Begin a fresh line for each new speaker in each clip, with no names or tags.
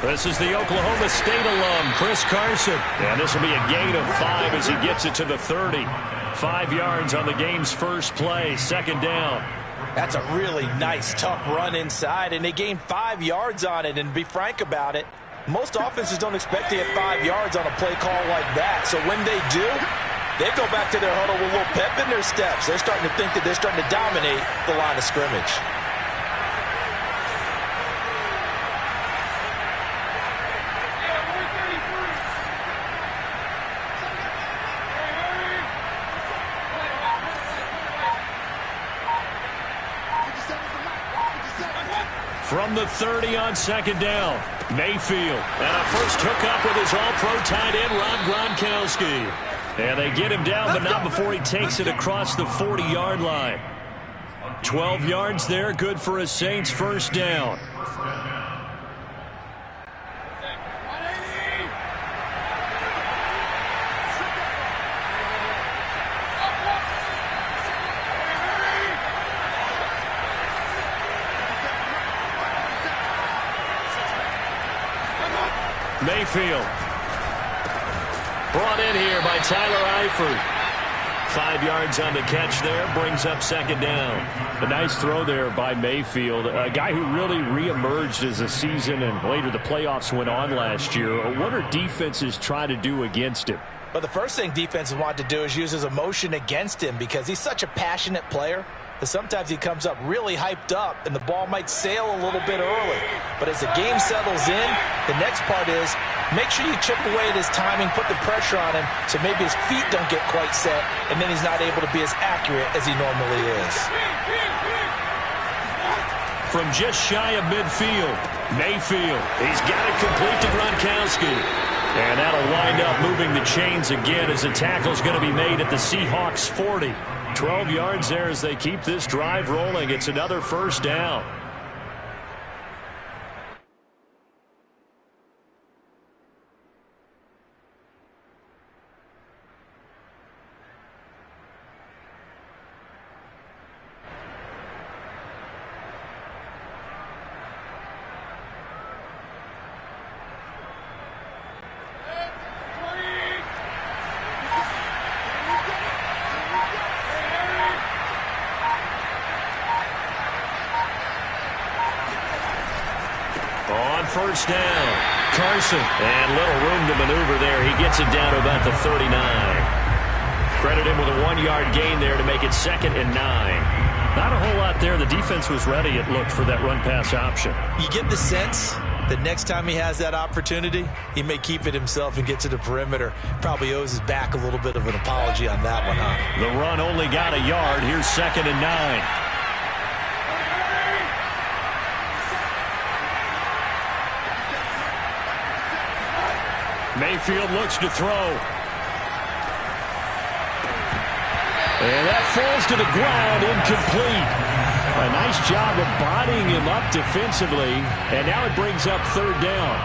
This is the Oklahoma State alum, Chris Carson. And this will be a gain of 5 as he gets it to the 30. 5 yards on the game's first play, second down.
That's a really nice, tough run inside, and they gained 5 yards on it. And to be frank about it, most offenses don't expect to get 5 yards on a play call like that. So when they do, they go back to their huddle with a little pep in their steps. They're starting to think that they're starting to dominate the line of scrimmage.
From the 30 on second down, Mayfield. And a first hookup with his all-pro tight end, Rob Gronkowski. And they get him down, but not before he takes it across the 40-yard line. 12 yards there, good for a Saints first down. Mayfield. Brought in here by Tyler Eifert. 5 yards on the catch there, brings up second down. A nice throw there by Mayfield, a guy who really reemerged as the season and later the playoffs went on last year. What are defenses trying to do against him?
Well, the first thing defenses want to do is use his emotion against him because he's such a passionate player that sometimes he comes up really hyped up and the ball might sail a little bit early. But as the game settles in, the next part is make sure you chip away at his timing, put the pressure on him so maybe his feet don't get quite set and then he's not able to be as accurate as he normally is.
From just shy of midfield, Mayfield. He's got it complete to Gronkowski. And that'll wind up moving the chains again as the tackle's going to be made at the Seahawks 40. 12 yards there as they keep this drive rolling. It's another first down. First down, Carson, and little room to maneuver there. He gets it down to about the 39. Credit him with a 1-yard gain there to make it 2nd and 9. Not a whole lot there. The defense was ready, it looked, for that run-pass option.
You get the sense that next time he has that opportunity, he may keep it himself and get to the perimeter. Probably owes his back a little bit of an apology on that one, huh?
The run only got a yard. Here's 2nd and 9. Mayfield looks to throw. And that falls to the ground, incomplete. A nice job of bodying him up defensively, and now it brings up 3rd down.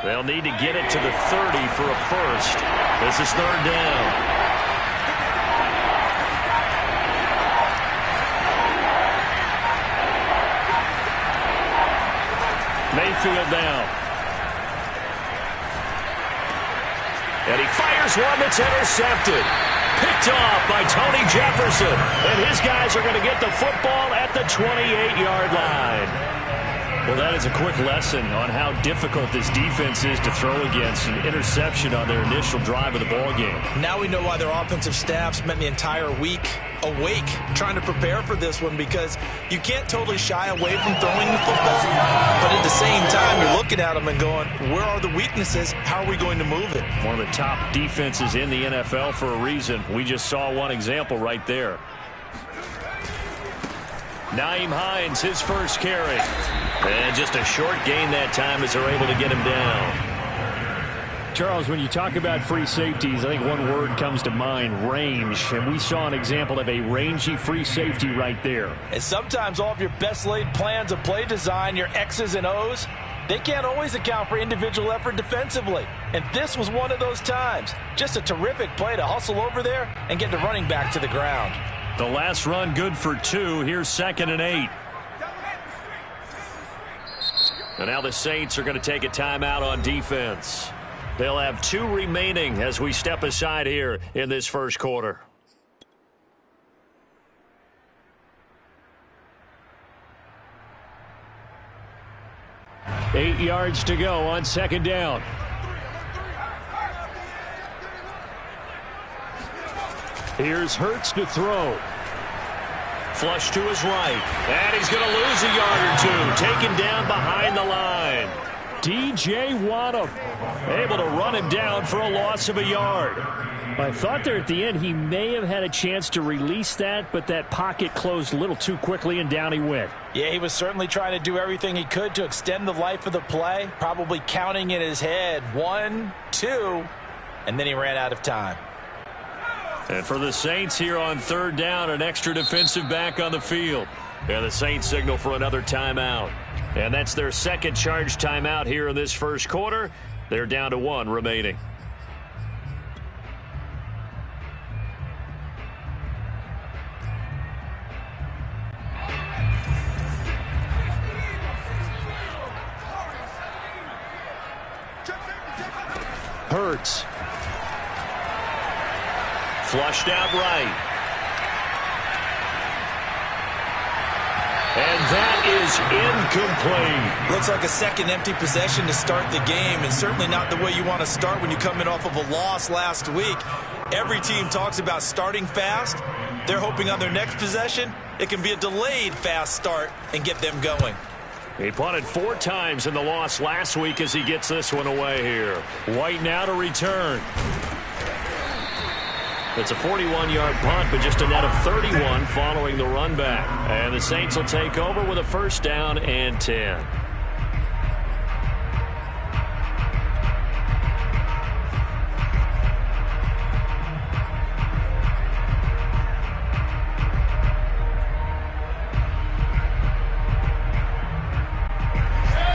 They'll need to get it to the 30 for a first. This is 3rd down. Mayfield down. And he fires one that's intercepted. Picked off by Tony Jefferson. And his guys are going to get the football at the 28-yard line. Well, that is a quick lesson on how difficult this defense is to throw against. An interception on their initial drive of the ballgame.
Now we know why their offensive staff spent the entire week awake trying to prepare for this one, because you can't totally shy away from throwing the football, but at the same time you're looking at them and going, where are the weaknesses? How are we going to move it?
One of the top defenses in the NFL for a reason. We just saw one example right there. Nyheim Hines, his first carry. And just a short gain that time as they're able to get him down. Charles, when you talk about free safeties, I think one word comes to mind, range. And we saw an example of a rangy free safety right there.
And sometimes all of your best laid plans of play design, your X's and O's, they can't always account for individual effort defensively. And this was one of those times. Just a terrific play to hustle over there and get the running back to the ground.
The last run good for 2. Here's 2nd and 8. And now the Saints are going to take a timeout on defense. They'll have 2 remaining as we step aside here in this first quarter. Eight yards to go on 2nd down. Here's Hurts to throw. Flush to his right. And he's going to lose a yard or 2. Taken down behind the line. DJ Waddle able to run him down for a loss of a yard. I thought there at the end he may have had a chance to release that, but that pocket closed a little too quickly and down he went.
Yeah, he was certainly trying to do everything he could to extend the life of the play, probably counting in his head 1, 2, and then he ran out of time.
And for the Saints here on 3rd down, an extra defensive back on the field. And the Saints signal for another timeout. And that's their 2nd charge timeout here in this first quarter. They're down to 1 remaining. Hurts. Flushed out right. And that is incomplete.
Looks like a second empty possession to start the game, and certainly not the way you want to start when you come in off of a loss last week. Every team talks about starting fast. They're hoping on their next possession, it can be a delayed fast start and get them going.
He punted 4 times in the loss last week as he gets this one away here. White now to return. It's a 41-yard punt, but just a net of 31 following the run back. And the Saints will take over with a 1st down and 10.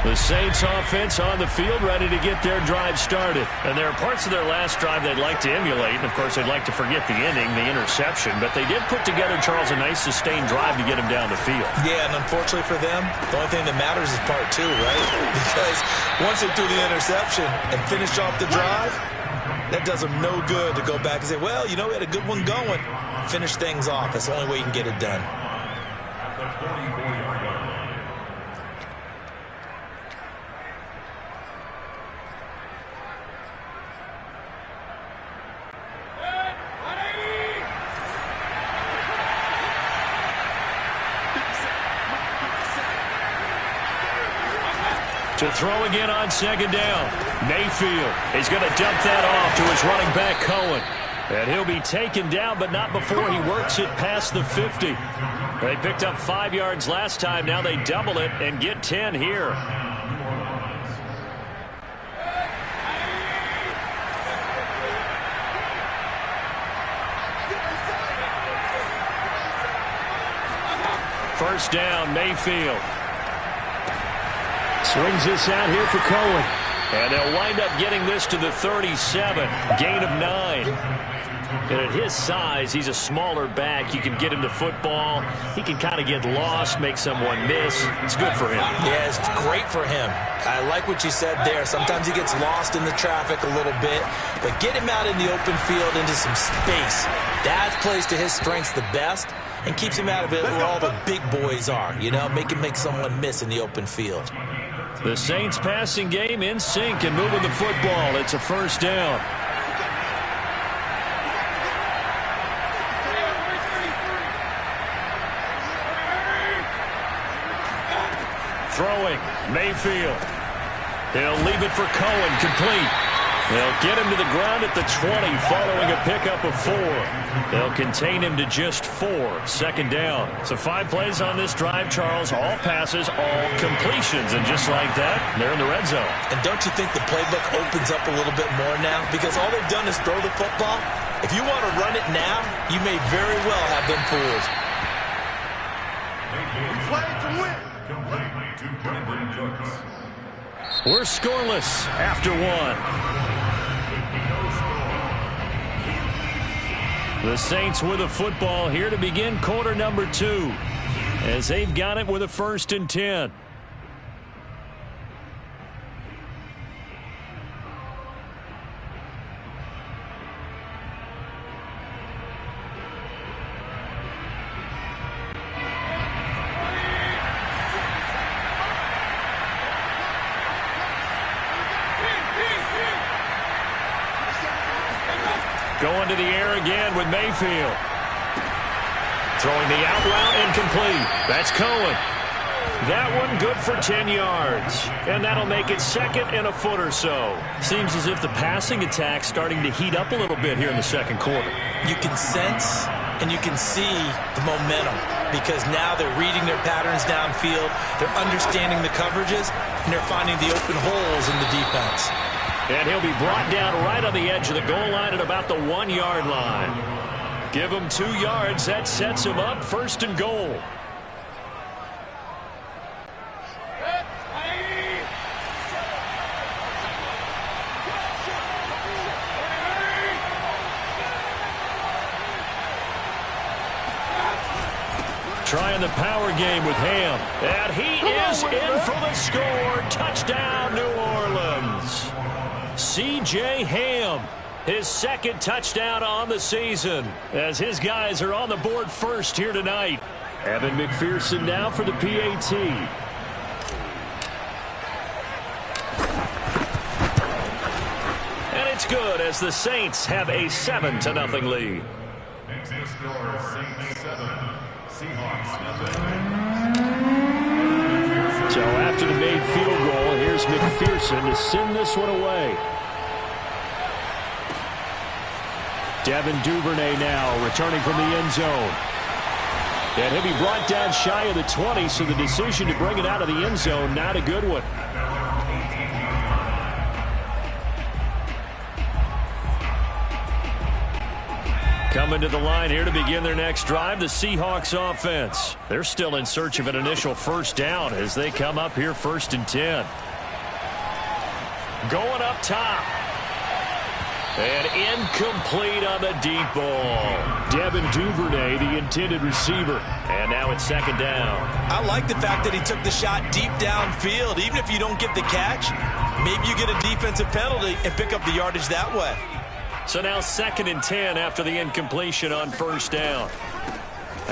The Saints offense on the field ready to get their drive started. And there are parts of their last drive they'd like to emulate. And, of course, they'd like to forget the inning, the interception. But they did put together, Charles, a nice sustained drive to get him down the field.
Yeah, and unfortunately for them, the only thing that matters is part 2, right? Because once they threw the interception and finished off the drive, that does them no good to go back and say, well, you know, we had a good one going. Finish things off. That's the only way you can get it done.
To throw again on 2nd down. Mayfield. He's going to dump that off to his running back, Cohen. And he'll be taken down, but not before he works it past the 50. They picked up 5 yards last time. Now they double it and get 10 here. First down, Mayfield. Swings this out here for Cohen. And they'll wind up getting this to the 37. Gain of 9. And at his size, he's a smaller back. You can get him the football. He can kind of get lost, make someone miss. It's good for him.
Yeah, it's great for him. I like what you said there. Sometimes he gets lost in the traffic a little bit. But get him out in the open field into some space. That plays to his strengths the best and keeps him out of it where all the big boys are. You know, make someone miss in the open field.
The Saints passing game in sync and moving the football. It's a 1st down. Throwing, Mayfield. He'll leave it for Cohen, complete. They'll get him to the ground at the 20 following a pickup of 4. They'll contain him to just 4. Second down. So 5 plays on this drive, Charles. All passes, all completions. And just like that, they're in the red zone.
And don't you think the playbook opens up a little bit more now? Because all they've done is throw the football. If you want to run it now, you may very well have been fooled.
We're scoreless after 1. The Saints with a football here to begin quarter number 2 as they've got it with a 1st and 10. Going to the air again with Mayfield. Throwing the out route incomplete. That's Cohen. That one good for 10 yards. And that'll make it 2nd and a foot or so. Seems as if the passing attack's starting to heat up a little bit here in the 2nd quarter.
You can sense and you can see the momentum because now they're reading their patterns downfield. They're understanding the coverages, and they're finding the open holes in the defense.
And he'll be brought down right on the edge of the goal line at about the 1-yard line. Give him 2 yards. That sets him up 1st and goal. Trying the power game with Ham. And he is in for the score. Touchdown, New Orleans. C.J. Ham, his 2nd touchdown on the season, as his guys are on the board first here tonight. Evan McPherson now for the PAT. And it's good as the Saints have a 7-0 lead.
Exit score, Saints 7, Seahawks 0.
So after the made field goal, here's McPherson to send this one away. Devin Duvernay now returning from the end zone. And he'll be brought down shy of the 20, so the decision to bring it out of the end zone, not a good one. Coming to the line here to begin their next drive, the Seahawks offense. They're still in search of an initial 1st down as they come up here 1st and 10. Going up top. And incomplete on the deep ball. Devin Duvernay, the intended receiver. And now it's 2nd down.
I like the fact that he took the shot deep downfield. Even if you don't get the catch, maybe you get a defensive penalty and pick up the yardage that way.
So now 2nd and 10 after the incompletion on 1st down.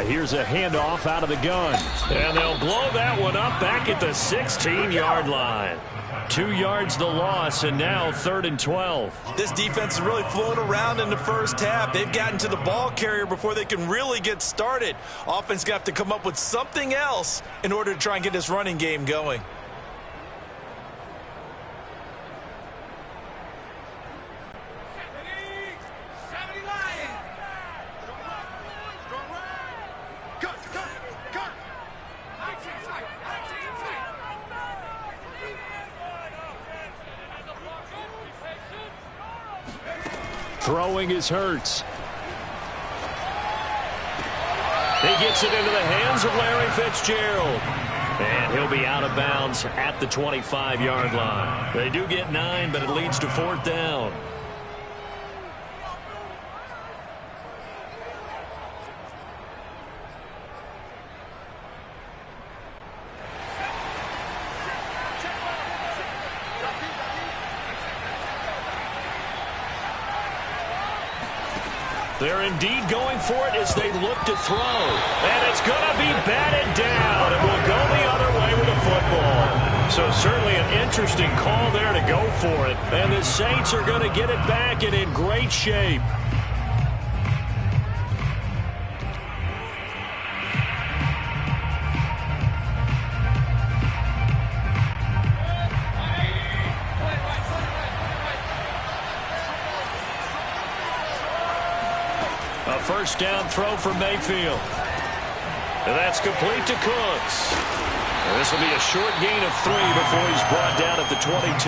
Here's a handoff out of the gun. And they'll blow that one up back at the 16-yard line. 2 yards the loss, and now 3rd and 12.
This defense is really floating around in the first half. They've gotten to the ball carrier before they can really get started. Offense going to have to come up with something else in order to try and get this running game going.
Throwing is Hurts. He gets it into the hands of Larry Fitzgerald. And he'll be out of bounds at the 25-yard line. They do get 9, but it leads to 4th down. They're indeed going for it as they look to throw. And it's going to be batted down. It will go the other way with the football. So certainly an interesting call there to go for it. And the Saints are going to get it back and in great shape. A first down throw for Mayfield. And that's complete to Cooks. This will be a short gain of 3 before he's brought down at the 22.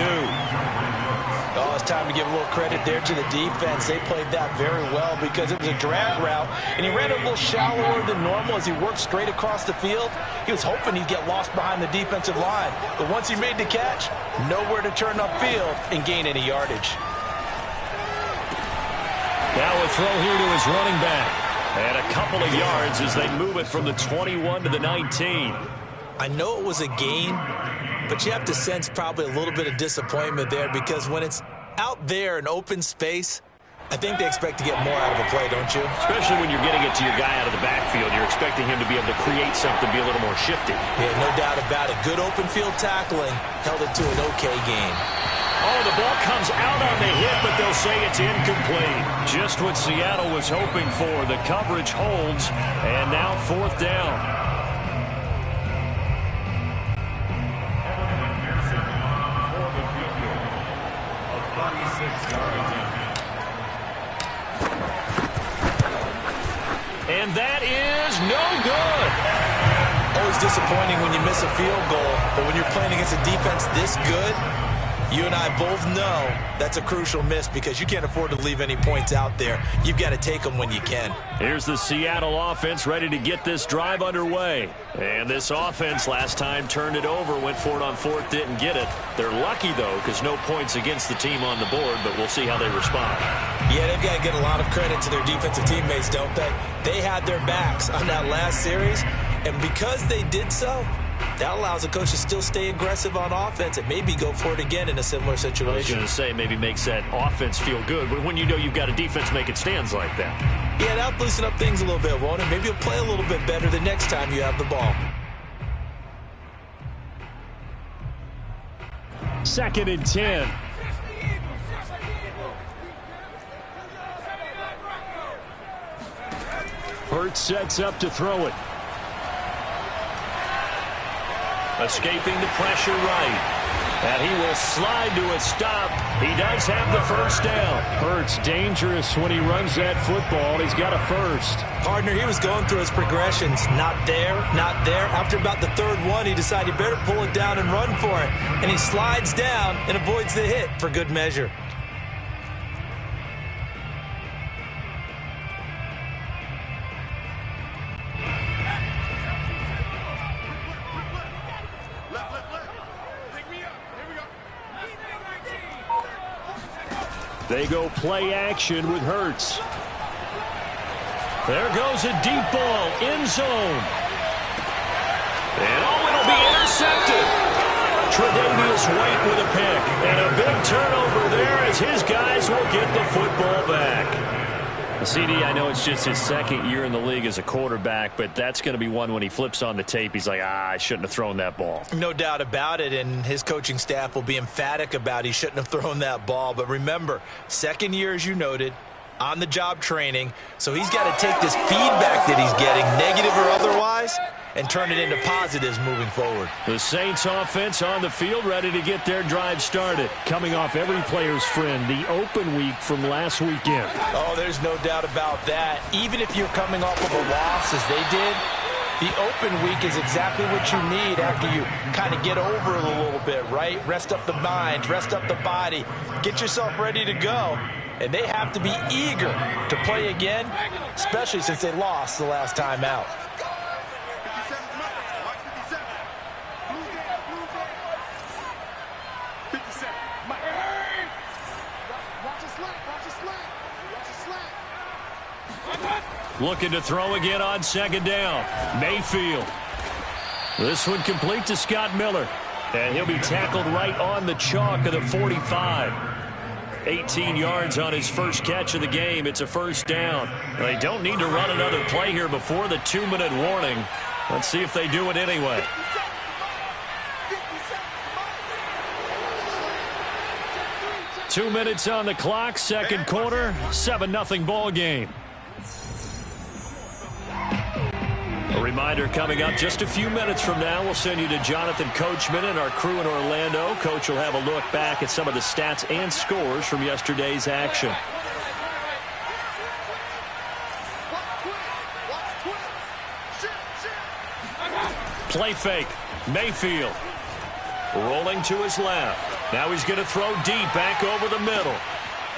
Oh, it's time to give a little credit there to the defense. They played that very well because it was a drag route, and he ran a little shallower than normal as he worked straight across the field. He was hoping he'd get lost behind the defensive line, but once he made the catch, nowhere to turn upfield and gain any yardage.
Now a throw here to his running back. And a couple of yards as they move it from the 21 to the 19.
I know it was a gain, but you have to sense probably a little bit of disappointment there because when it's out there in open space, I think they expect to get more out of a play, don't you?
Especially when you're getting it to your guy out of the backfield. You're expecting him to be able to create something, be a little more shifty.
Yeah, no doubt about it. Good open field tackling held it to an okay game.
Oh, the ball comes out on the hit, but they'll say it's incomplete. Just what Seattle was hoping for. The coverage holds, and now 4th down. And that is no good.
Always disappointing when you miss a field goal, but when you're playing against a defense this good, you and I both know that's a crucial miss because you can't afford to leave any points out there. You've got to take them when you can.
Here's the Seattle offense ready to get this drive underway. And this offense last time turned it over, went for it on 4th, didn't get it. They're lucky, though, because no points against the team on the board, but we'll see how they respond.
Yeah, they've got to get a lot of credit to their defensive teammates, don't they? They had their backs on that last series, and because they did so, that allows the coach to still stay aggressive on offense and maybe go for it again in a similar situation.
I was going to say maybe makes that offense feel good, but when you know you've got a defense making stands like that.
Yeah, that'll loosen up things a little bit, won't it? Maybe you'll play a little bit better the next time you have the ball.
2nd and 10. Hurts sets up to throw it. Escaping the pressure right. And he will slide to a stop. He does have the first down. Hurts dangerous when he runs that football. He's got a first.
Partner, he was going through his progressions. Not there, not there. After about the 3rd one, he decided he better pull it down and run for it. And he slides down and avoids the hit for good measure.
They go play action with Hurts. There goes a deep ball, end zone. And oh, it'll be intercepted. Tre'Davious White with a pick. And a big turnover there as his guys will get the football back. CD, I know it's just his 2nd year in the league as a quarterback, but that's going to be one when he flips on the tape. He's like, I shouldn't have thrown that ball.
No doubt about it, and his coaching staff will be emphatic about he shouldn't have thrown that ball. But remember, 2nd year, as you noted, on-the-job training, so he's got to take this feedback that he's getting, negative or otherwise, and turn it into positives moving forward.
The Saints offense on the field ready to get their drive started. Coming off every player's friend, the open week from last weekend.
Oh, there's no doubt about that. Even if you're coming off of a loss as they did, the open week is exactly what you need after you kind of get over it a little bit, right? Rest up the mind, rest up the body, get yourself ready to go. And they have to be eager to play again, especially since they lost the last time out.
Looking to throw again on 2nd down. Mayfield. This one complete to Scott Miller. And he'll be tackled right on the chalk of the 45. 18 yards on his first catch of the game. It's a first down. They don't need to run another play here before the 2-minute warning. Let's see if they do it anyway. Two minutes on the clock, 2nd quarter, 7-0 ball game. A reminder coming up just a few minutes from now. We'll send you to Jonathan Coachman and our crew in Orlando. Coach will have a look back at some of the stats and scores from yesterday's action. Play fake. Mayfield. Rolling to his left. Now he's going to throw deep back over the middle.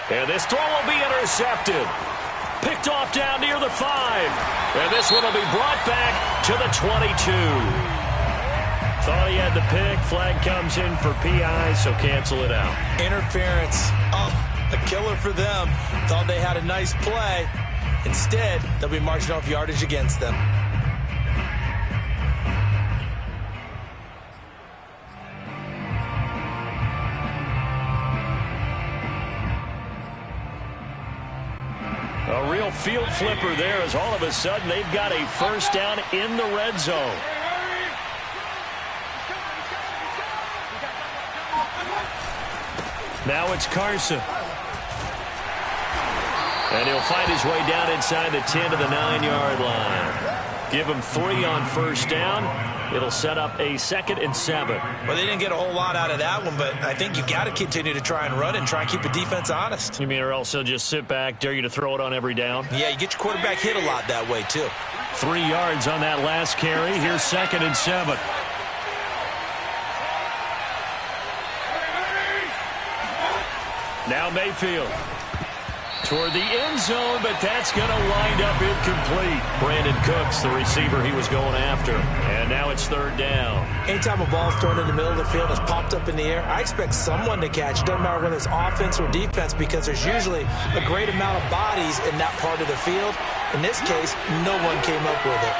And this throw will be intercepted. Picked off down near the 5. And this one will be brought back to the 22. Thought he had the pick. Flag comes in for PI, so cancel it out.
Interference. Oh, a killer for them. Thought they had a nice play. Instead, they'll be marching off yardage against them.
A real field flipper there as all of a sudden they've got a first down in the red zone. Now it's Carson. And he'll find his way down inside the 10 to the 9-yard line. Give him 3 on first down. It'll set up a 2nd and 7.
Well, they didn't get a whole lot out of that one, but I think you've got to continue to try and run and try and keep the defense honest.
You mean or else they'll just sit back, dare you to throw it on every down?
Yeah, you get your quarterback hit a lot that way, too.
3 yards on that last carry. Here's 2nd and 7. Now Mayfield. Toward the end zone, but that's going to wind up incomplete. Brandon Cooks, the receiver he was going after. And now it's 3rd down.
Anytime a ball's thrown in the middle of the field and it's popped up in the air, I expect someone to catch. Doesn't matter whether it's offense or defense, because there's usually a great amount of bodies in that part of the field. In this case, no one came up with it.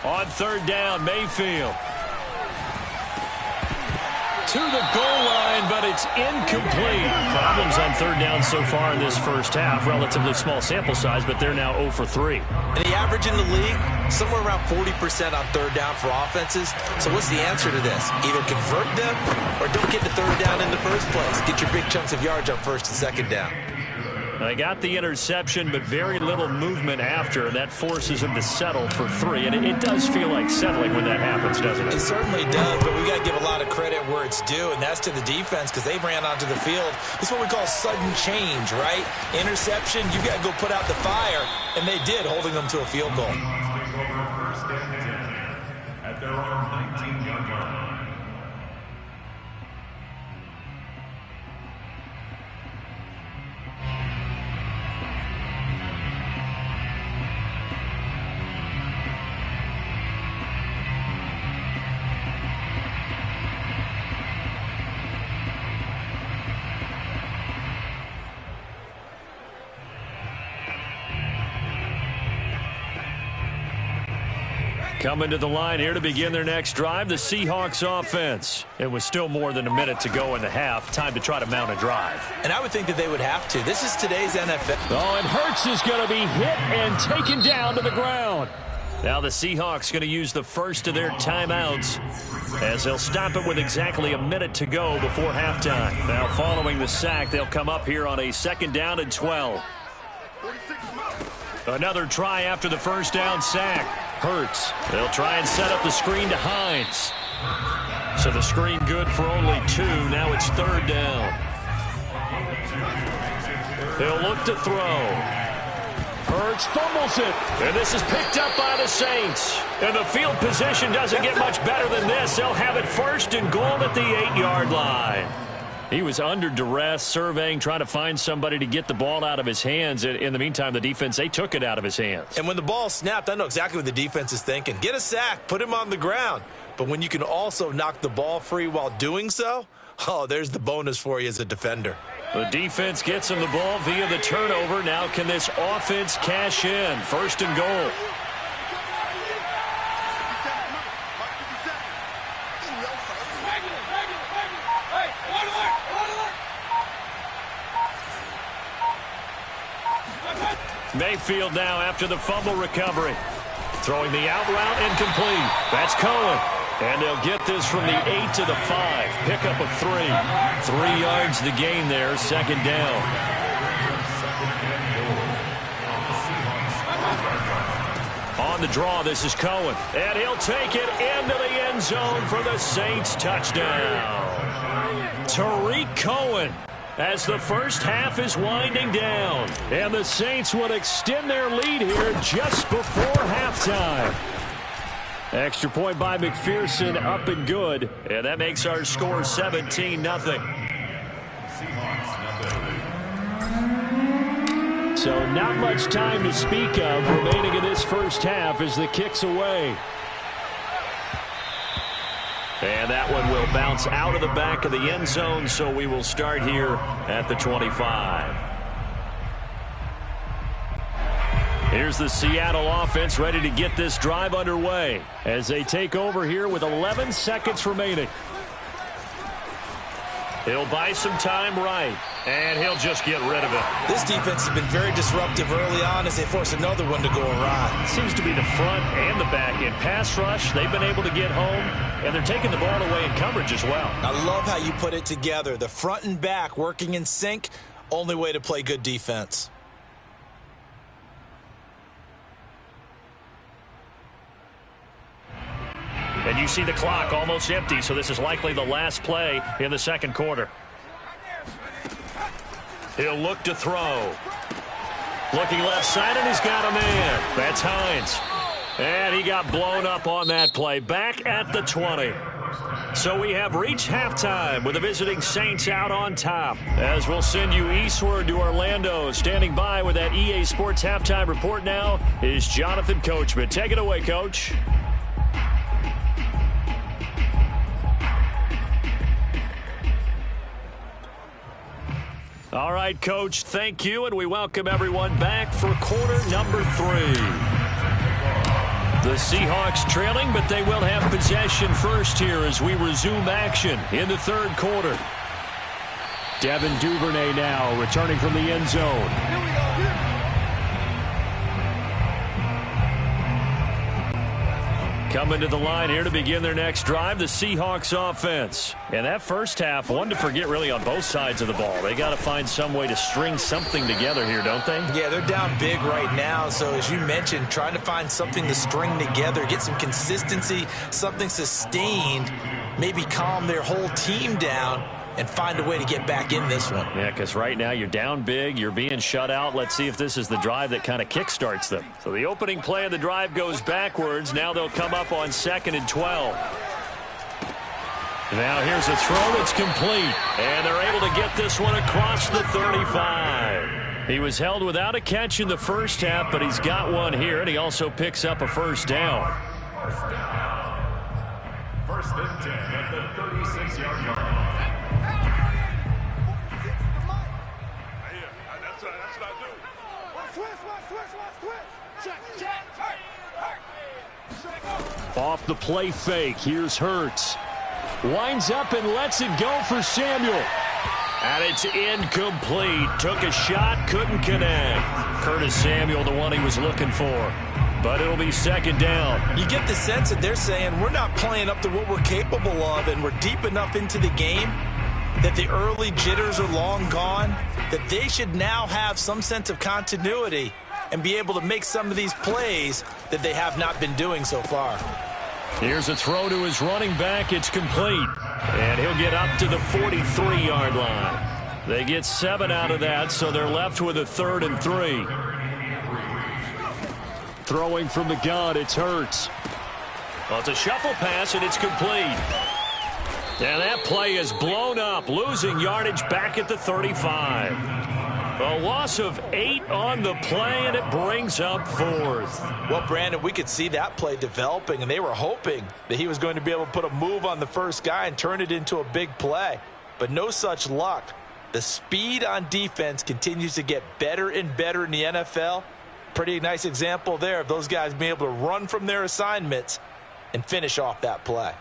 On 3rd down, Mayfield. To the goal line, but it's incomplete. Problems on 3rd down so far in this first half. Relatively small sample size, but they're now 0 for 3.
And the average in the league, somewhere around 40% on 3rd down for offenses. So what's the answer to this? Either convert them or don't get to 3rd down in the first place. Get your big chunks of yards on 1st and 2nd down.
They got the interception, but very little movement after, and that forces him to settle for 3. And it does feel like settling when that happens, doesn't it?
It certainly does, but we got to give a lot of credit where it's due, and that's to the defense because they ran onto the field. This is what we call sudden change, right? Interception, you got to go put out the fire, and they did, holding them to a field goal.
First and 10 at their own 19-yard line.
Coming to the line here to begin their next drive, the Seahawks offense. It was still more than a minute to go in the half. Time to try to mount a drive.
And I would think that they would have to. This is today's NFL.
Oh, and Hurts is going to be hit and taken down to the ground. Now the Seahawks going to use the first of their timeouts as they'll stop it with exactly a minute to go before halftime. Now following the sack, they'll come up here on a 2nd down and 12. Another try after the first down sack. Hurts. They'll try and set up the screen to Hines. So the screen good for only 2. Now it's 3rd down. They'll look to throw. Hurts fumbles it. And this is picked up by the Saints. And the field position doesn't get much better than this. They'll have it 1st and goal at the 8-yard line. He was under duress, surveying, trying to find somebody to get the ball out of his hands. In the meantime, the defense, they took it out of his hands.
And when the ball snapped, I know exactly what the defense is thinking. Get a sack, put him on the ground. But when you can also knock the ball free while doing so, oh, there's the bonus for you as a defender.
The defense gets him the ball via the turnover. Now can this offense cash in? 1st and goal. Mayfield now after the fumble recovery. Throwing the out route incomplete. That's Cohen. And they'll get this from the 8 to the 5. Pick up a 3. 3 yards the gain there, 2nd down. on the draw. This is Cohen. And he'll take it into the end zone for the Saints touchdown. Tariq Cohen, as the first half is winding down. And the Saints would extend their lead here just before halftime. Extra point by McPherson, up and good. And that makes our score 17-0. So not much time to speak of remaining in this first half as the kick's away. And that one will bounce out of the back of the end zone, so we will start here at the 25. Here's the Seattle offense ready to get this drive underway as they take over here with 11 seconds remaining. He'll buy some time right, and he'll just get rid of it.
This defense has been very disruptive early on as they force another one to go awry.
Seems to be the front and the back. In pass rush, they've been able to get home, and they're taking the ball away in coverage as well.
I love how you put it together. The front and back working in sync, only way to play good defense.
And you see the clock almost empty, so this is likely the last play in the second quarter. He'll look to throw. Looking left side, and he's got a man. That's Hines. And he got blown up on that play. Back at the 20. So we have reached halftime with the visiting Saints out on top. As we'll send you eastward to Orlando. Standing by with that EA Sports halftime report now is Jonathan Coachman. Take it away, Coach. All right, Coach, thank you, and we welcome everyone back for quarter number 3. The Seahawks trailing, but they will have possession first here as we resume action in the third quarter. Devin Duvernay now returning from the end zone. Coming to the line here to begin their next drive, the Seahawks offense. And that first half, one to forget really on both sides of the ball. They got to find some way to string something together here, don't they?
Yeah, they're down big right now. So as you mentioned, trying to find something to string together, get some consistency, something sustained, maybe calm their whole team down and find a way to get back in this one.
Yeah, because right now you're down big, you're being shut out. Let's see if this is the drive that kind of kickstarts them. So the opening play of the drive goes backwards. Now they'll come up on 2nd and 12. Now here's a throw that's complete, and they're able to get this one across the 35. He was held without a catch in the first half, but he's got one here, and he also picks up a first down.
First and 10 at the 36-yard line.
Off the play fake, here's Hurts. Winds up and lets it go for Samuel. And it's incomplete. Took a shot, couldn't connect. Curtis Samuel, the one he was looking for. But it'll be second down.
You get the sense that they're saying we're not playing up to what we're capable of, and we're deep enough into the game that the early jitters are long gone, that they should now have some sense of continuity and be able to make some of these plays that they have not been doing so far.
Here's a throw to his running back. It's complete. And he'll get up to the 43-yard line. They get 7 out of that, so they're left with a 3rd and 3. Throwing from the gun, it's Hurts. Well, it's a shuffle pass, and it's complete. And that play is blown up, losing yardage back at the 35. A loss of 8 on the play, and it brings up 4th.
Well, Brandon, we could see that play developing, and they were hoping that he was going to be able to put a move on the first guy and turn it into a big play. But no such luck. The speed on defense continues to get better and better in the NFL. Pretty nice example there of those guys being able to run from their assignments and finish off that play.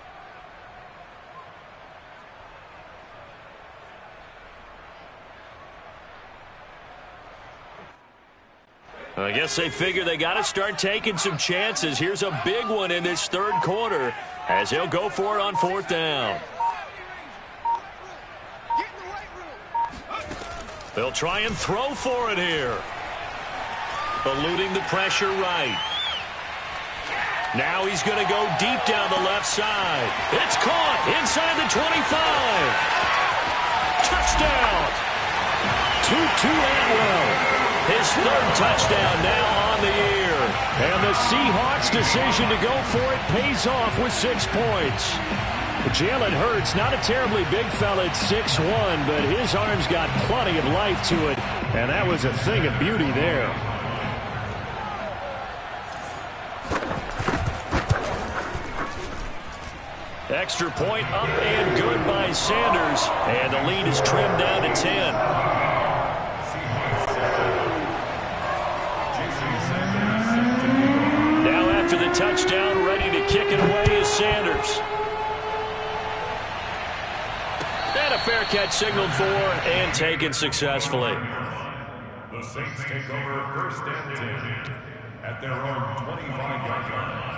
I guess they figure they got to start taking some chances. Here's a big one in this third quarter as he'll go for it on 4th down. They'll try and throw for it here. Eluding the pressure right. Now he's going to go deep down the left side. It's caught inside the 25. Touchdown. Tutu Atwell. His third touchdown now on the year. And the Seahawks' decision to go for it pays off with 6 points. Jalen Hurts, not a terribly big fella at 6'1", but his arms got plenty of life to it. And that was a thing of beauty there. Extra point up and good by Sanders. And the lead is trimmed down to 10. Now after the touchdown, ready to kick it away is Sanders. And a fair catch signaled for and taken successfully.
The Saints take over first and 10 at their own 25-yard line.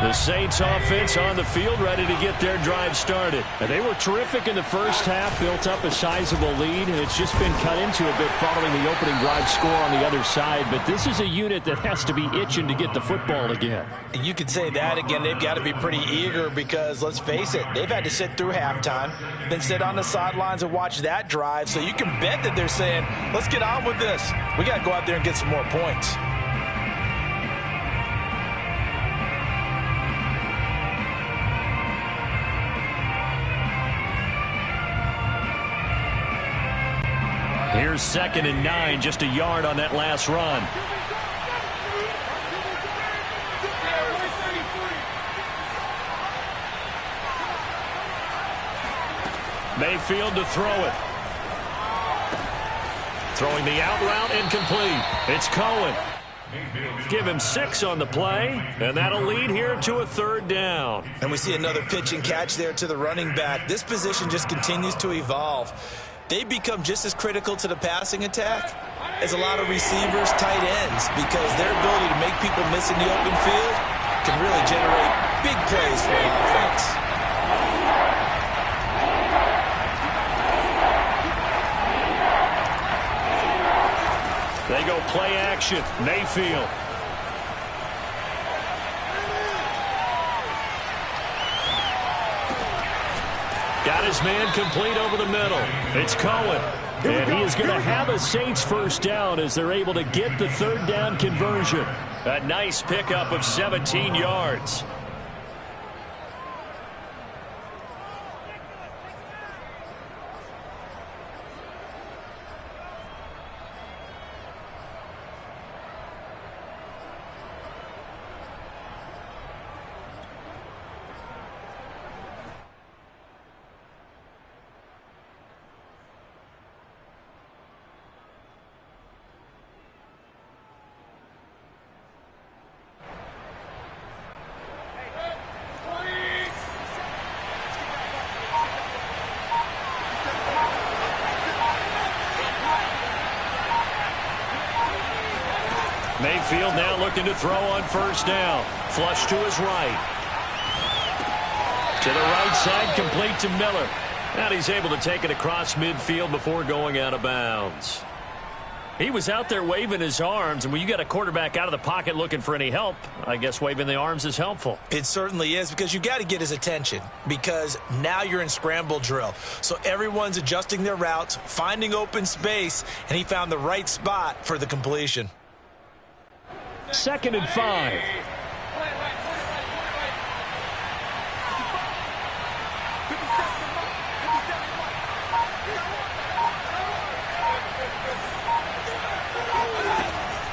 The Saints offense on the field ready to get their drive started. And they were terrific in the first half, built up a sizable lead, and it's just been cut into a bit following the opening drive score on the other side. But this is a unit that has to be itching to get the football again.
You could say that again. They've got to be pretty eager because, let's face it, they've had to sit through halftime, then sit on the sidelines and watch that drive. So you can bet that they're saying, let's get on with this. We got to go out there and get some more points.
Here's 2nd and 9, just a yard on that last run. Mayfield to throw it. Throwing the out route, incomplete. It's Cohen. Give him 6 on the play, and that'll lead here to a 3rd down.
And we see another pitch and catch there to the running back. This position just continues to evolve. They become just as critical to the passing attack as a lot of receivers, tight ends, because their ability to make people miss in the open field can really generate big plays for an offense.
They go play action. Mayfield. Got his man complete over the middle. It's Cohen. And he is going to have a Saints first down as they're able to get the 3rd down conversion. A nice pickup of 17 yards. Mayfield now looking to throw on first down. Flush to his right. To the right side, complete to Miller. And he's able to take it across midfield before going out of bounds. He was out there waving his arms, and when you got a quarterback out of the pocket looking for any help, I guess waving the arms is helpful.
It certainly is, because you got to get his attention, because now you're in scramble drill. So everyone's adjusting their routes, finding open space, and he found the right spot for the completion.
2nd and 5.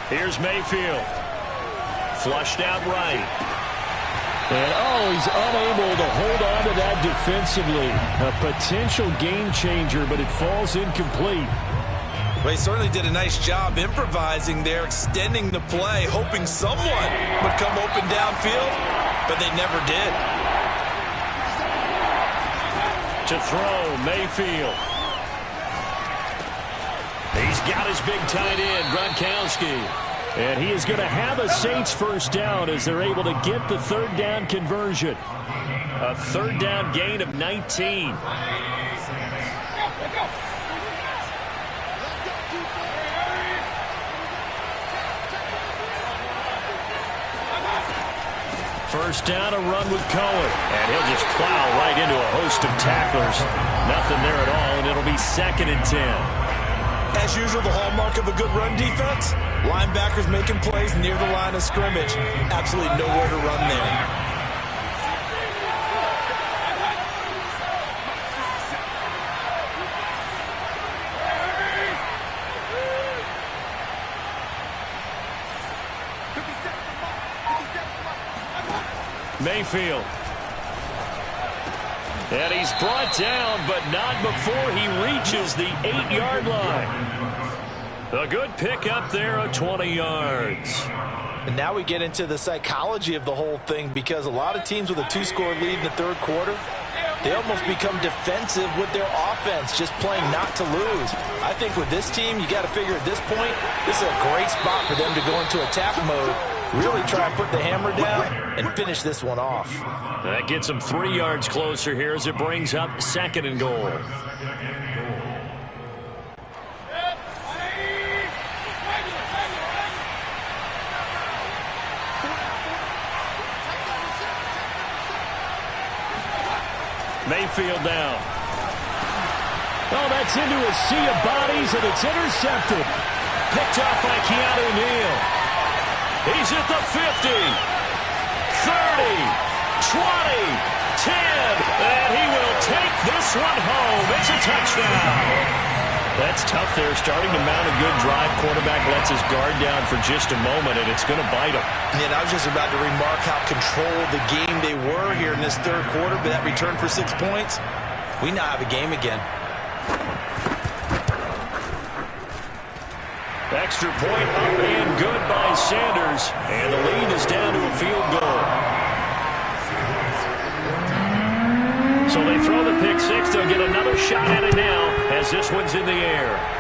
Here's Mayfield. Flushed out right. And, he's unable to hold on to that defensively. A potential game changer, but it falls incomplete.
Well, he certainly did a nice job improvising there, extending the play, hoping someone would come open downfield, but they never did.
To To throw, Mayfield. He's got his big tight end, Gronkowski. And he is going to have a Saints first down as they're able to get the third down conversion. A third down gain of 19. First down, a run with Cohen. And he'll just plow right into a host of tacklers. Nothing there at all, and it'll be 2nd and 10.
As usual, the hallmark of a good run defense, linebackers making plays near the line of scrimmage. Absolutely nowhere to run there.
Mayfield. And he's brought down, but not before he reaches the 8-yard line. A good pick up there of 20 yards.
And now we get into the psychology of the whole thing, because a lot of teams with a 2-score lead in the third quarter, they almost become defensive with their offense, just playing not to lose. I think with this team, you got to figure at this point, this is a great spot for them to go into attack mode, really try and put the hammer down and finish this one off.
That gets them 3 yards closer here as it brings up 2nd and goal. Mayfield down. Oh, that's into a sea of bodies, and it's intercepted. Picked off by Keanu Neal. He's at the 50, 30, 20, 10, and he will take this one home. It's a touchdown. That's tough there, starting to mount a good drive. Quarterback lets his guard down for just a moment, and it's going to bite him.
And I was just about to remark how controlled the game they were here in this third quarter, but that return for 6 points, we now have a game again.
Extra point up and good by Sanders, and the lead is down to a field goal. So they throw the pick six. They'll get another shot at it now as this one's in the air.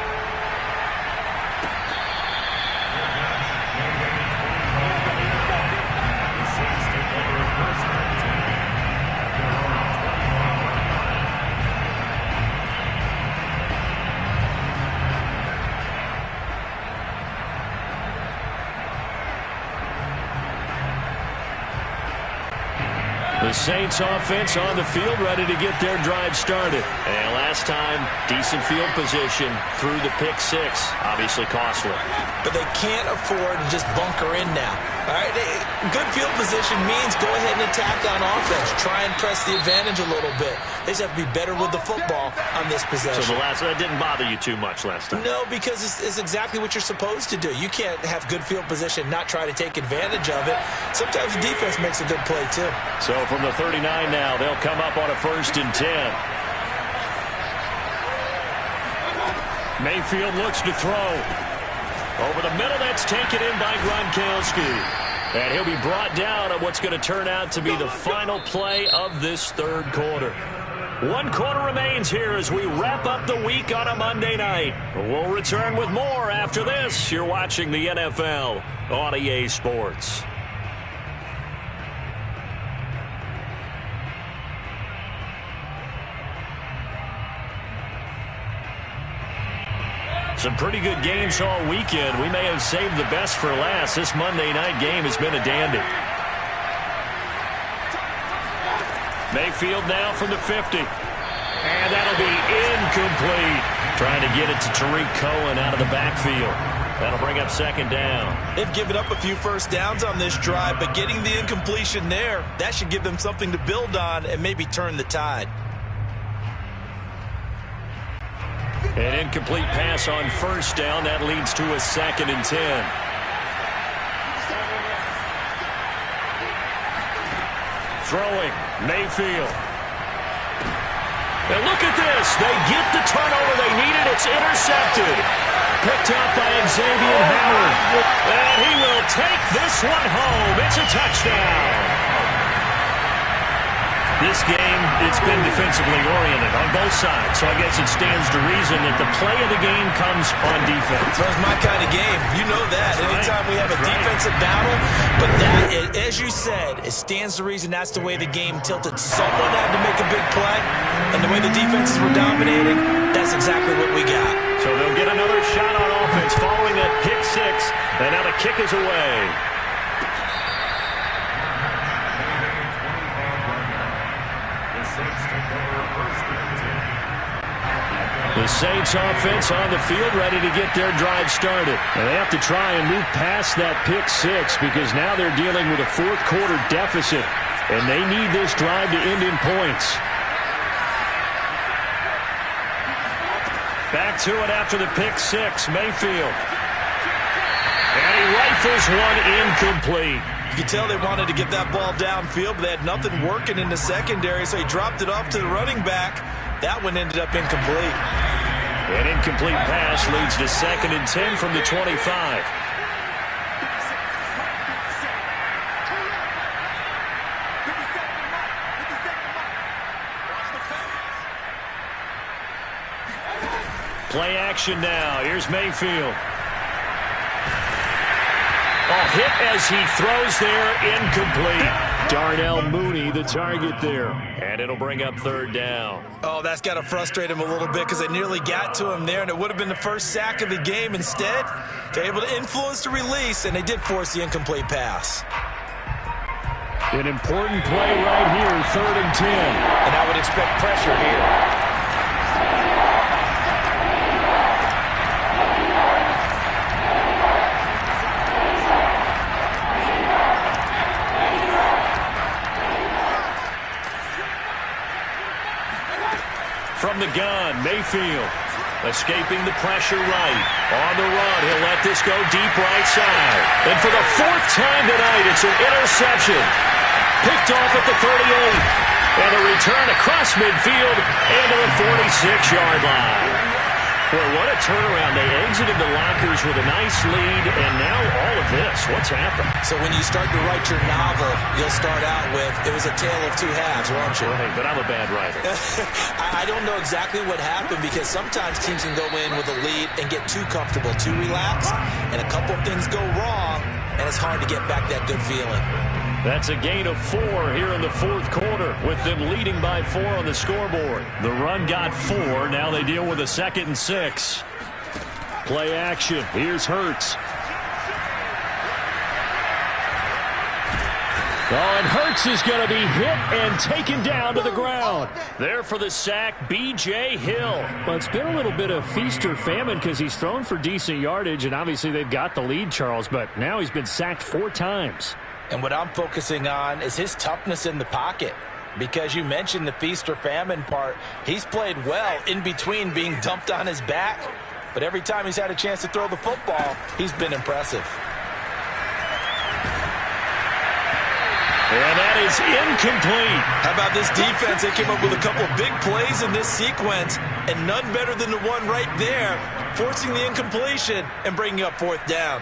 The Saints offense on the field, ready to get their drive started. And last time, decent field position through the pick six. Obviously costly.
But they can't afford to just bunker in now. All right, good field position means go ahead and attack on offense. Try and press the advantage a little bit. They just have to be better with the football on this possession.
So that didn't bother you too much last time?
No, because it's exactly what you're supposed to do. You can't have good field position, not try to take advantage of it. Sometimes the defense makes a good play, too.
So from the 39 now, they'll come up on a 1st and 10. Mayfield looks to throw. Over the middle, that's taken in by Gronkowski. And he'll be brought down on what's going to turn out to be the final play of this third quarter. 1 quarter remains here as we wrap up the week on a Monday night. We'll return with more after this. You're watching the NFL on EA Sports. Some pretty good games all weekend. We may have saved the best for last. This Monday night game has been a dandy. Mayfield now from the 50. And that'll be incomplete. Trying to get it to Tariq Cohen out of the backfield. That'll bring up 2nd down.
They've given up a few first downs on this drive, but getting the incompletion there, that should give them something to build on and maybe turn the tide.
An incomplete pass on 1st down. That leads to a 2nd and 10. Throwing, Mayfield. And look at this. They get the turnover they needed. It's intercepted. Picked up by Xavier Howard. And he will take this one home. It's a touchdown. This game, it's been defensively oriented on both sides, so I guess it stands to reason that the play of the game comes on defense.
So it's my kind of game. You know that. Anytime we have a defensive battle, but that, as you said, it stands to reason that's the way the game tilted. Someone had to make a big play, and the way the defenses were dominating, that's exactly what we got.
So they'll get another shot on offense following that pick six, and now the kick is away. The Saints offense on the field ready to get their drive started. And they have to try and move past that pick six because now they're dealing with a fourth quarter deficit. And they need this drive to end in points. Back to it after the pick six, Mayfield. And he rifles one incomplete.
You could tell they wanted to get that ball downfield, but they had nothing working in the secondary, so he dropped it off to the running back. That one ended up incomplete.
An incomplete pass leads to 2nd and 10 from the 25. Play action now. Here's Mayfield. Hit as he throws there, incomplete. Darnell Mooney, the target there. And it'll bring up 3rd down.
Oh, that's got to frustrate him a little bit because they nearly got to him there, and it would have been the first sack of the game. Instead, they're able to influence the release, and they did force the incomplete pass.
An important play right here, 3rd and 10.
And I would expect pressure here.
From the gun, Mayfield escaping the pressure right. On the run, he'll let this go deep right side. And for the 4th time tonight, it's an interception. Picked off at the 38. And a return across midfield into the 46-yard line. Boy, what a turnaround. They exited the lockers with a nice lead, and now all of this. What's happened?
So when you start to write your novel, you'll start out with, it was a tale of two halves, won't you?
Right, but I'm a bad writer.
I don't know exactly what happened because sometimes teams can go in with a lead and get too comfortable, too relaxed, and a couple things go wrong, and it's hard to get back that good feeling.
That's a gain of 4 here in the 4th quarter with them leading by 4 on the scoreboard. The run got 4. Now they deal with a 2nd and 6. Play action. Here's Hurts. Oh, and Hurts is going to be hit and taken down to the ground. There for the sack, B.J. Hill. Well, it's been a little bit of feast or famine because he's thrown for decent yardage, and obviously they've got the lead, Charles, but now he's been sacked 4 times.
And what I'm focusing on is his toughness in the pocket. Because you mentioned the feast or famine part. He's played well in between being dumped on his back. But every time he's had a chance to throw the football, he's been impressive.
And that is incomplete.
How about this defense? They came up with a couple big plays in this sequence, and none better than the one right there, forcing the incompletion and bringing up 4th down.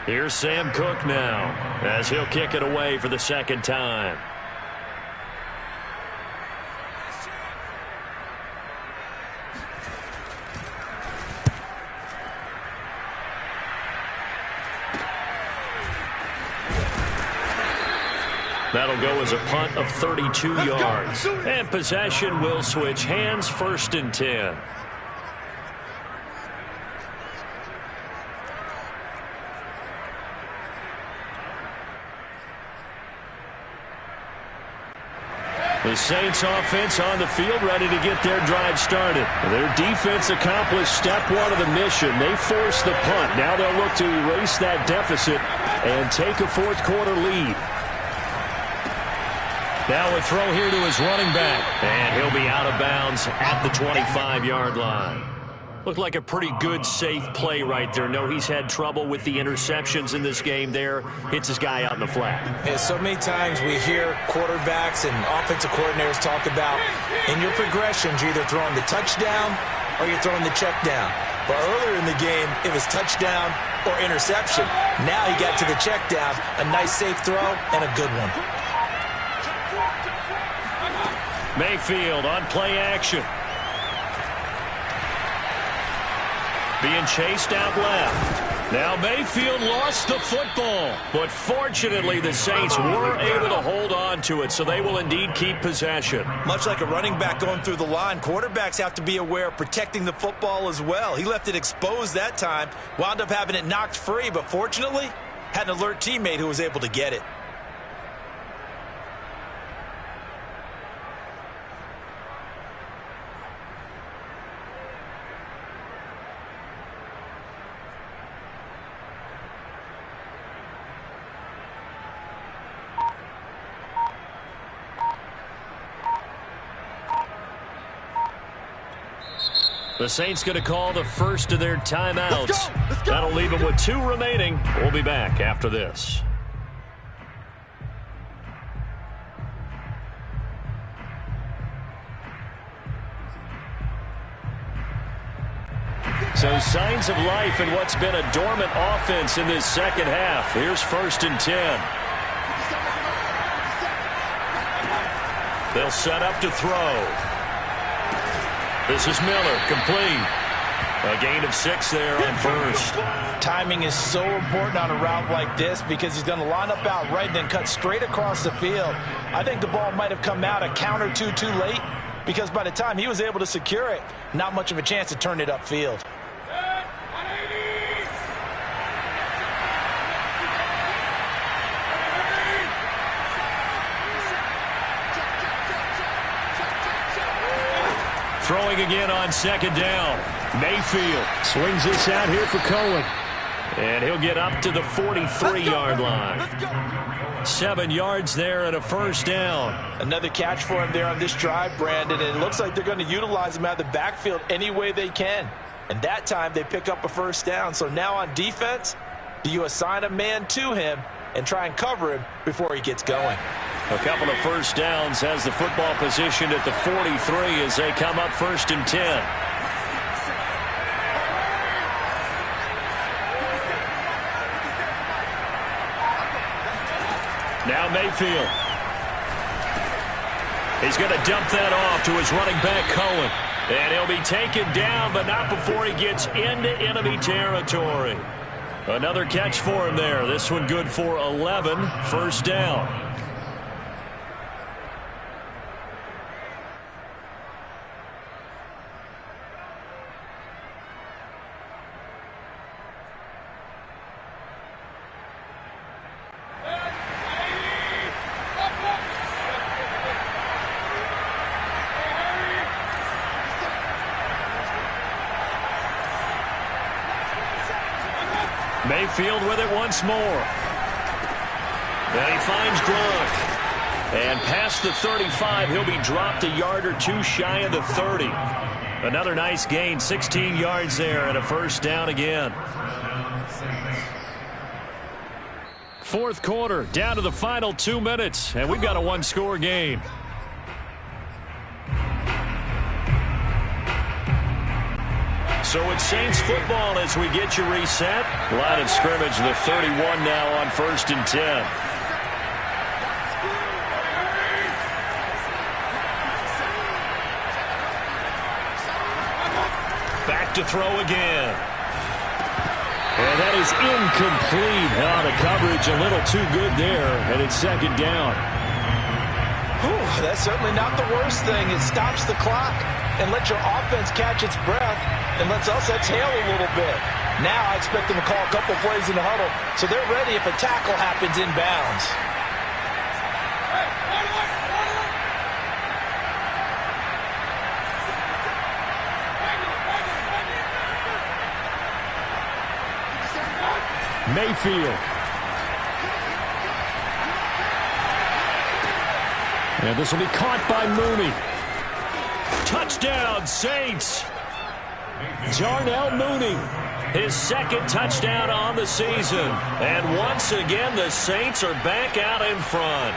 Here's Sam Cook now, as he'll kick it away for the 2nd time. That'll go as a punt of 32 yards. And possession will switch hands, 1st and 10. The Saints offense on the field ready to get their drive started. Their defense accomplished step 1 of the mission. They forced the punt. Now they'll look to erase that deficit and take a 4th quarter lead. Now a throw here to his running back. And he'll be out of bounds at the 25-yard line. Looked like a pretty good, safe play right there. No, he's had trouble with the interceptions in this game there. Hits his guy out in the flat.
Yeah, so many times we hear quarterbacks and offensive coordinators talk about in your progressions, you're either throwing the touchdown or you're throwing the check down. But earlier in the game, it was touchdown or interception. Now he got to the check down, a nice safe throw and a good one.
Mayfield on play action. Being chased out left. Now Mayfield lost the football, but fortunately the Saints were able to hold on to it, so they will indeed keep possession.
Much like a running back going through the line, quarterbacks have to be aware of protecting the football as well. He left it exposed that time, wound up having it knocked free, but fortunately had an alert teammate who was able to get it.
The Saints going to call the first of their timeouts. Let's go. That'll leave them with 2 remaining. We'll be back after this. So signs of life in what's been a dormant offense in this second half. Here's 1st and 10. They'll set up to throw. This is Miller, complete. A gain of 6 there on first.
Timing is so important on a route like this because he's going to line up out right and then cut straight across the field. I think the ball might have come out a count or two too late because by the time he was able to secure it, not much of a chance to turn it upfield.
Throwing again on 2nd down. Mayfield swings this out here for Cohen. And he'll get up to the 43-yard line. 7 yards there and a 1st down.
Another catch for him there on this drive, Brandon. And it looks like they're going to utilize him out of the backfield any way they can. And that time they pick up a 1st down. So now on defense, do you assign a man to him and try and cover him before he gets going?
A couple of 1st downs, has the football positioned at the 43 as they come up 1st and 10. Now Mayfield. He's going to dump that off to his running back, Cohen. And he'll be taken down, but not before he gets into enemy territory. Another catch for him there. This one good for 11, 1st down. Mayfield with it once more. Then he finds Gronk. And past the 35, he'll be dropped a yard or 2 shy of the 30. Another nice gain, 16 yards there and a 1st down again. 4th quarter, down to the final 2 minutes, and we've got a 1-score game. So it's Saints football as we get you reset. Line of scrimmage, the 31 now on 1st and 10. Back to throw again. And that is incomplete. Now the coverage a little too good there, and it's 2nd down.
Whew, that's certainly not the worst thing. It stops the clock and lets your offense catch its breath and lets us exhale a little bit. Now I expect them to call a couple plays in the huddle so they're ready if a tackle happens inbounds.
Mayfield. And this will be caught by Mooney. Touchdown, Saints. Darnell Mooney, his 2nd touchdown on the season. And once again, the Saints are back out in front.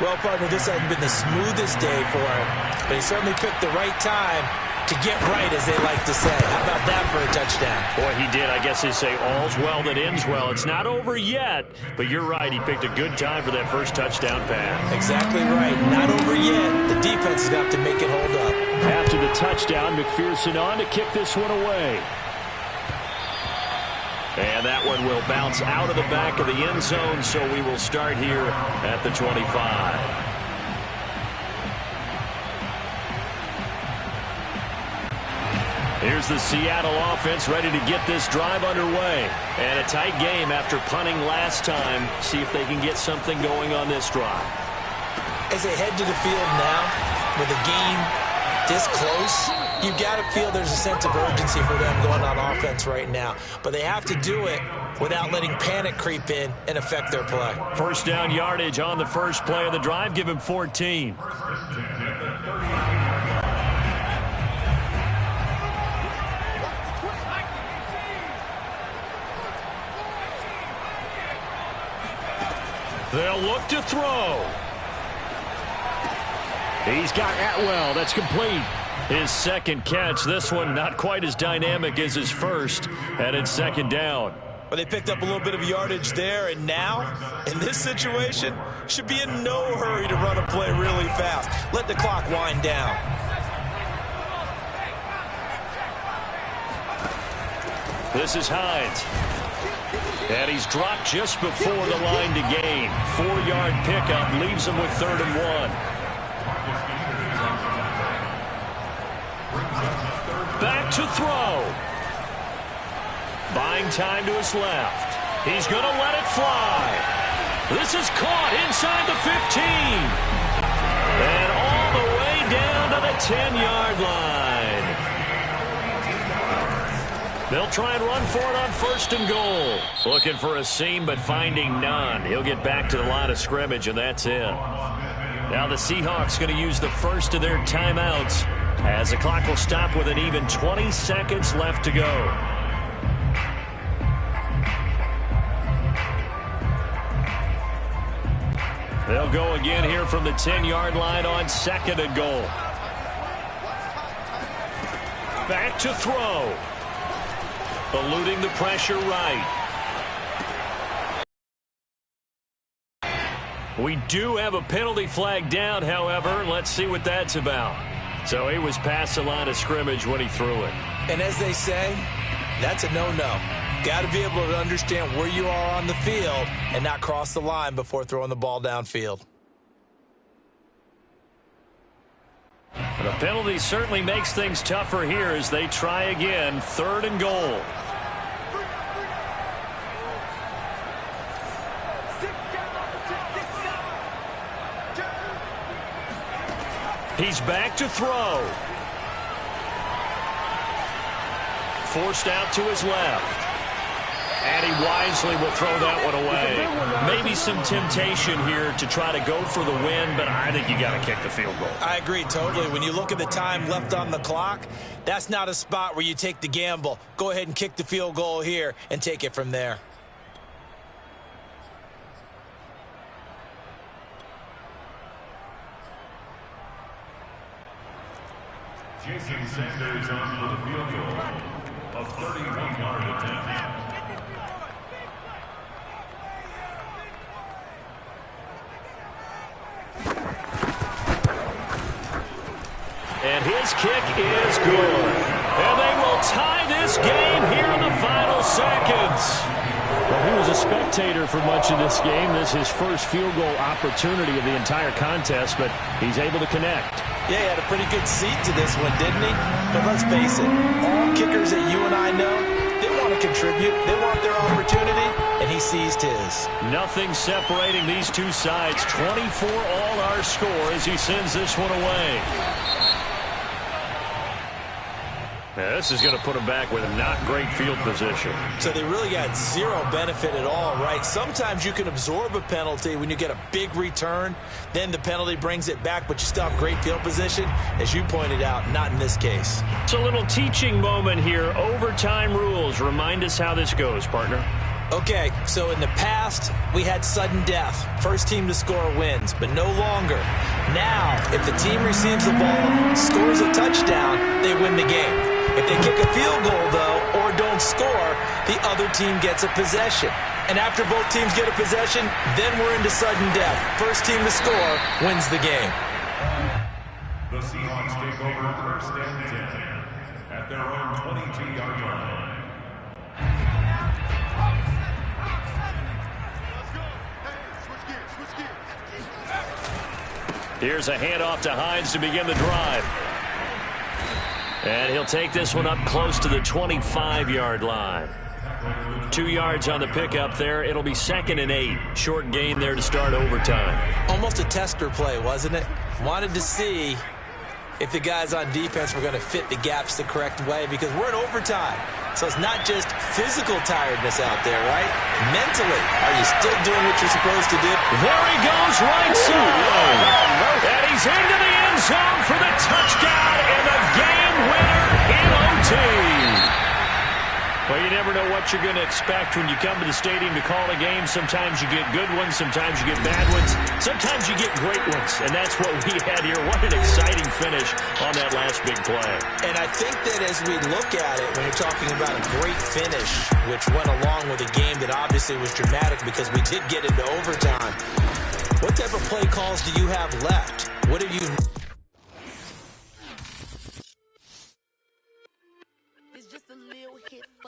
Well, partner, this hasn't been the smoothest day for him, but he certainly picked the right time to get right, as they like to say. How about that for a touchdown?
Boy, he did. I guess they say all's well that ends well. It's not over yet, but you're right. He picked a good time for that first touchdown pass.
Exactly right. Not over yet. The defense is going to have to make it hold up.
After the touchdown, McPherson on to kick this one away. And that one will bounce out of the back of the end zone, so we will start here at the 25. Here's the Seattle offense ready to get this drive underway. And a tight game after punting last time. See if they can get something going on this drive.
As they head to the field now, with the game this close, you've got to feel there's a sense of urgency for them going on offense right now. But they have to do it without letting panic creep in and affect their play. First down yardage on the first play of the drive. Give him 14. They'll look to throw. He's got Atwell. That's complete. His second catch. This one not quite as dynamic as his first. And it's second down. Well, they picked up a little bit of yardage there, and now, in this situation, should be in no hurry to run a play really fast. Let the clock wind down.
This is Hines. And he's dropped just before the line to gain. 4-yard pickup leaves him with 3rd and 1. Back to throw. Buying time to his left. He's going to let it fly. This is caught inside the 15. And all the way down to the 10-yard line. They'll try and run for it on 1st and goal. Looking for a seam, but finding none. He'll get back to the line of scrimmage, and that's it. Now the Seahawks going to use the first of their timeouts, as the clock will stop with an even 20 seconds left to go. They'll go again here from the 10-yard line on 2nd and goal. Back to throw. Eluding the pressure right. We do have a penalty flag down, however. Let's see what that's about. So he was past the line of scrimmage when he threw it.
And as they say, that's a no-no. Got to be able to understand where you are on the field and not cross the line before throwing the ball downfield.
The penalty certainly makes things tougher here as they try again. 3rd and goal. He's back to throw. Forced out to his left. And he wisely will throw that one away. Maybe some temptation here to try to go for the win, but I think you got to kick the field goal.
I agree totally. When you look at the time left on the clock, that's not a spot where you take the gamble. Go ahead and kick the field goal here and take it from there.
Jason Sanders on for the field goal. A 31-yard attempt.
And his kick is good. And they will tie this game here in the final seconds. Well, he was a spectator for much of this game. This is his first field goal opportunity of the entire contest, but he's able to connect.
Yeah, he had a pretty good seat to this one, didn't he? But let's face it, all kickers that you and I know, they want to contribute. They want their opportunity, and he seized his.
Nothing separating these two sides. 24 all our score as he sends this one away. Now, this is going to put him back with a not great field position.
So they really got zero benefit at all, right? Sometimes you can absorb a penalty when you get a big return. Then the penalty brings it back, but you still have great field position. As you pointed out, not in this case.
It's a little teaching moment here. Overtime rules. Remind us how this goes, partner.
Okay, so in the past, we had sudden death. First team to score wins, but no longer. Now, if the team receives the ball, scores a touchdown, they win the game. If they kick a field goal, though, or don't score, the other team gets a possession. And after both teams get a possession, then we're into sudden death. First team to score wins the game.
The Seahawks take over first and 10 at their own 22-yard line.
Here's a handoff to Hines to begin the drive. And he'll take this one up close to the 25-yard line. 2 yards on the pickup there. It'll be 2nd and 8. Short gain there to start overtime.
Almost a tester play, wasn't it? Wanted to see if the guys on defense were going to fit the gaps the correct way, because we're in overtime. So it's not just physical tiredness out there, right? Mentally, are you still doing what you're supposed to do?
There he goes, right side. And he's into the end zone for the touchdown and the game winner in OT. Well, you never know what you're going to expect when you come to the stadium to call a game. Sometimes you get good ones. Sometimes you get bad ones. Sometimes you get great ones. And that's what we had here. What an exciting finish on that last big play.
And I think that as we look at it, when you're talking about a great finish, which went along with a game that obviously was dramatic because we did get into overtime, what type of play calls do you have left? What have you...